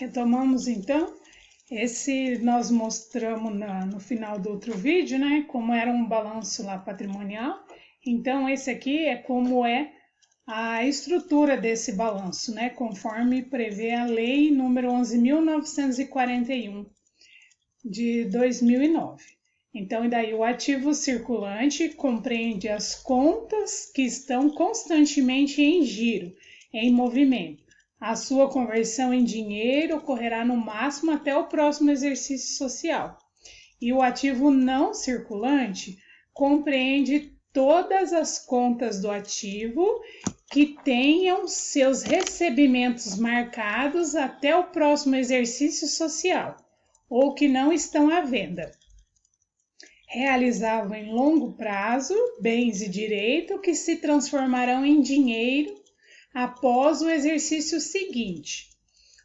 Retomamos então, nós mostramos no final do outro vídeo, né, como era um balanço lá patrimonial. Então esse aqui é como é a estrutura desse balanço, né, conforme prevê a lei número 11.941 de 2009. Então, e daí o ativo circulante compreende as contas que estão constantemente em giro, em movimento. A sua conversão em dinheiro ocorrerá no máximo até o próximo exercício social. E o ativo não circulante compreende todas as contas do ativo que tenham seus recebimentos marcados até o próximo exercício social ou que não estão à venda. Realizavam em longo prazo bens e direito que se transformarão em dinheiro após o exercício seguinte.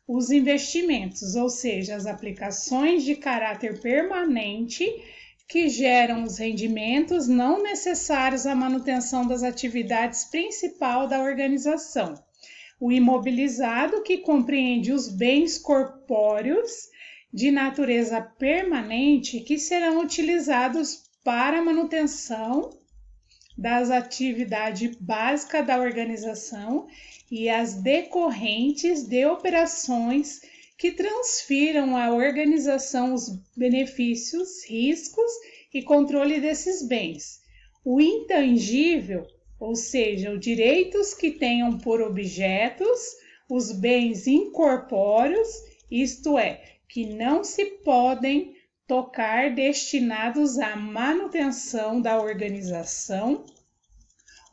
Os investimentos, ou seja, as aplicações de caráter permanente que geram os rendimentos não necessários à manutenção das atividades principais da organização. O imobilizado, que compreende os bens corpóreos de natureza permanente que serão utilizados para a manutenção das atividades básicas da organização e as decorrentes de operações que transfiram à organização os benefícios, riscos e controle desses bens. O intangível, ou seja, os direitos que tenham por objetos os bens incorpóreos, isto é, que não se podem tocar, destinados à manutenção da organização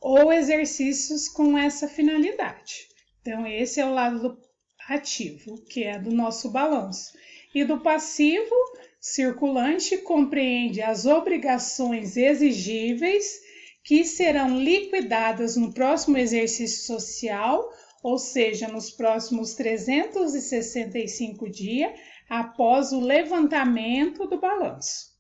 ou exercícios com essa finalidade. Então, esse é o lado do ativo, que é do nosso balanço. E do passivo circulante compreende as obrigações exigíveis que serão liquidadas no próximo exercício social, ou seja, nos próximos 365 dias, após o levantamento do balanço.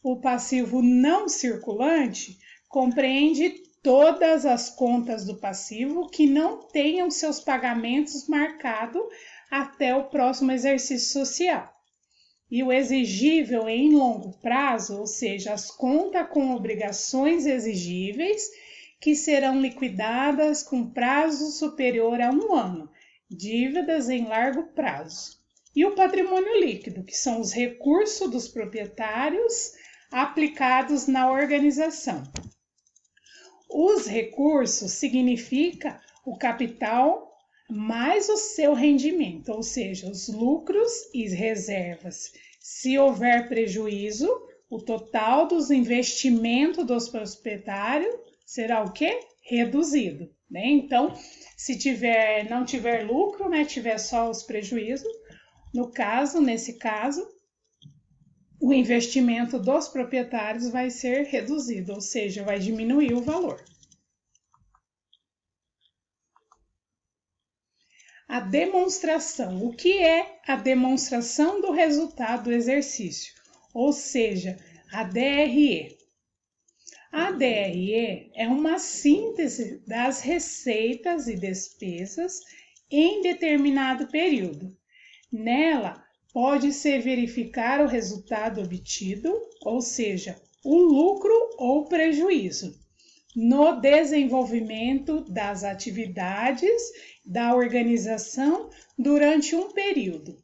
O passivo não circulante compreende todas as contas do passivo que não tenham seus pagamentos marcados até o próximo exercício social. E o exigível em longo prazo, ou seja, as contas com obrigações exigíveis que serão liquidadas com prazo superior a 1 ano, dívidas em largo prazo. E o patrimônio líquido, que são os recursos dos proprietários aplicados na organização. Os recursos significa o capital mais o seu rendimento, ou seja, os lucros e reservas. Se houver prejuízo, o total dos investimentos dos proprietários será o quê? Reduzido, né? Então, se não tiver lucro, né, tiver só os prejuízos, nesse caso, o investimento dos proprietários vai ser reduzido, ou seja, vai diminuir o valor. A demonstração. O que é a demonstração do resultado do exercício? Ou seja, a DRE. A DRE é uma síntese das receitas e despesas em determinado período. Nela, pode-se verificar o resultado obtido, ou seja, o lucro ou prejuízo, no desenvolvimento das atividades da organização durante um período,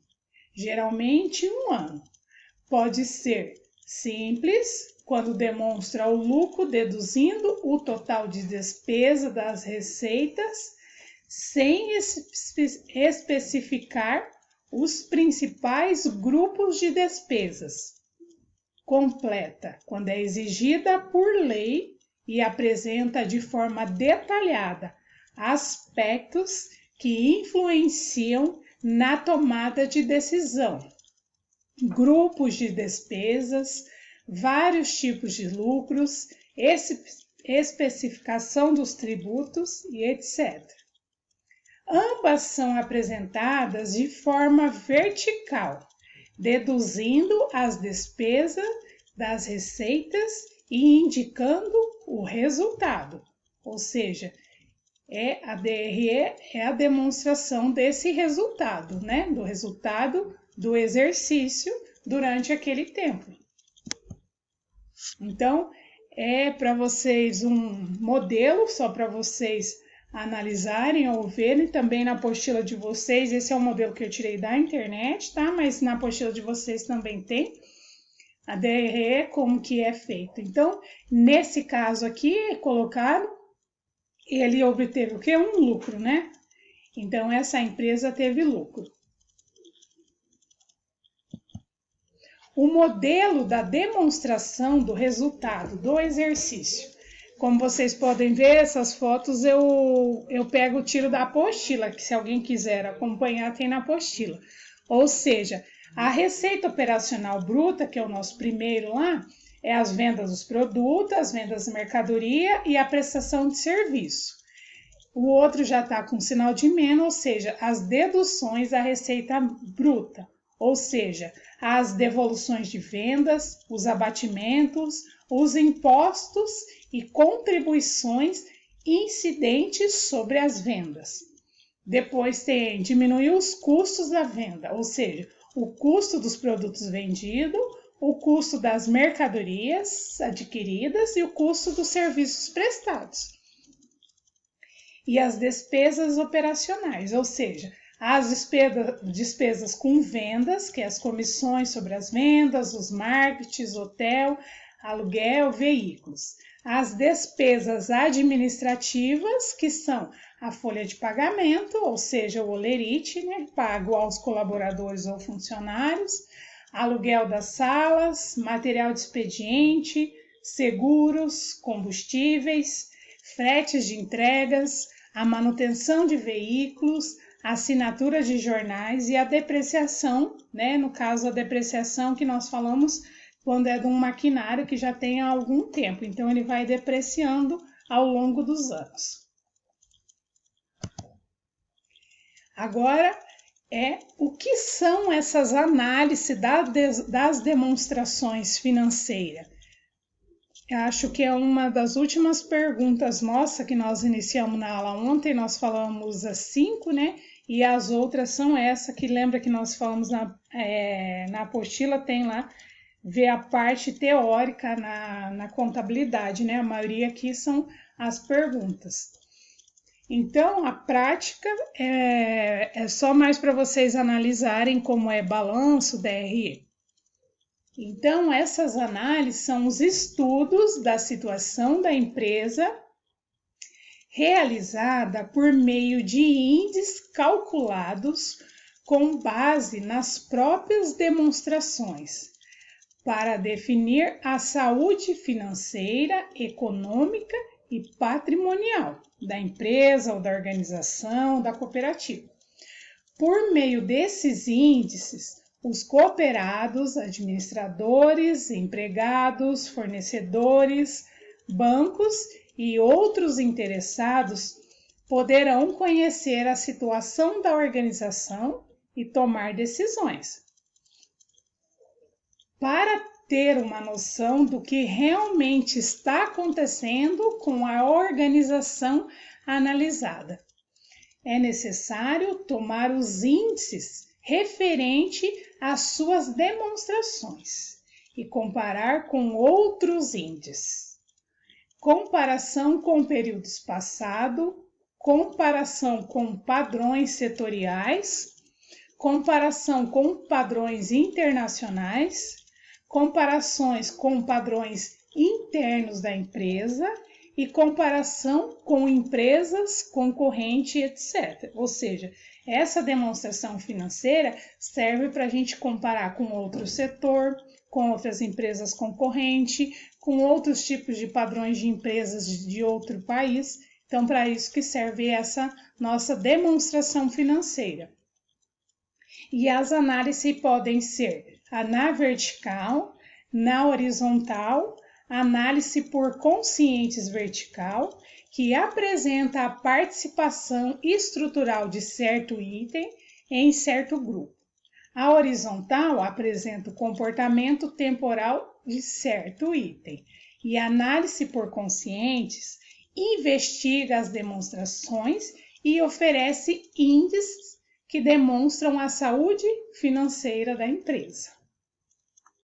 geralmente 1 ano. Pode ser simples, quando demonstra o lucro deduzindo o total de despesa das receitas, sem especificar os principais grupos de despesas. Completa, quando é exigida por lei e apresenta de forma detalhada aspectos que influenciam na tomada de decisão, grupos de despesas, vários tipos de lucros, especificação dos tributos e etc. Ambas são apresentadas de forma vertical, deduzindo as despesas das receitas e indicando o resultado, ou seja, A DRE é a demonstração desse resultado, né? Do resultado do exercício durante aquele tempo. Então, é para vocês um modelo, só para vocês analisarem ou verem. Também na apostila de vocês, esse é um modelo que eu tirei da internet, tá? Mas na apostila de vocês também tem a DRE, como que é feito. Então, nesse caso aqui, é colocado, ele obteve o quê? Um lucro, né? Então, essa empresa teve lucro. O modelo da demonstração do resultado do exercício. Como vocês podem ver, essas fotos eu pego o tiro da apostila, que se alguém quiser acompanhar, tem na apostila. Ou seja, a receita operacional bruta, que é o nosso primeiro lá, é as vendas dos produtos, as vendas de mercadoria e a prestação de serviço. O outro já está com sinal de menos, ou seja, as deduções da receita bruta, ou seja, as devoluções de vendas, os abatimentos, os impostos e contribuições incidentes sobre as vendas. Depois tem diminuir os custos da venda, ou seja, o custo dos produtos vendidos, o custo das mercadorias adquiridas e o custo dos serviços prestados. E as despesas operacionais, ou seja, as despesas com vendas, que é as comissões sobre as vendas, os marketings, hotel, aluguel, veículos. As despesas administrativas, que são a folha de pagamento, ou seja, o holerite, né, pago aos colaboradores ou funcionários, aluguel das salas, material de expediente, seguros, combustíveis, fretes de entregas, a manutenção de veículos, assinatura de jornais e a depreciação, né? No caso, a depreciação que nós falamos quando é de um maquinário que já tem há algum tempo. Então, ele vai depreciando ao longo dos anos. Agora, o que são essas análises das demonstrações financeiras? Eu acho que é uma das últimas perguntas nossa que nós iniciamos na aula ontem. Nós falamos as 5, né? E as outras são essa, que lembra que nós falamos na apostila, tem lá, ver a parte teórica na contabilidade, né? A maioria aqui são as perguntas. Então, a prática é só mais para vocês analisarem como é balanço, DRE. Então, essas análises são os estudos da situação da empresa realizada por meio de índices calculados com base nas próprias demonstrações para definir a saúde financeira, econômica e patrimonial da empresa ou da organização, da cooperativa. Por meio desses índices, os cooperados, administradores, empregados, fornecedores, bancos e outros interessados poderão conhecer a situação da organização e tomar decisões. Para ter uma noção do que realmente está acontecendo com a organização analisada, é necessário tomar os índices referente às suas demonstrações e comparar com outros índices. Comparação com períodos passados, comparação com padrões setoriais, comparação com padrões internacionais, comparações com padrões internos da empresa e comparação com empresas, concorrentes, etc. Ou seja, essa demonstração financeira serve para a gente comparar com outro setor, com outras empresas concorrentes, com outros tipos de padrões de empresas de outro país. Então, para isso que serve essa nossa demonstração financeira. E as análises podem ser na vertical, na horizontal, análise por conscientes vertical, que apresenta a participação estrutural de certo item em certo grupo. A horizontal apresenta o comportamento temporal de certo item. E a análise por conscientes investiga as demonstrações e oferece índices que demonstram a saúde financeira da empresa.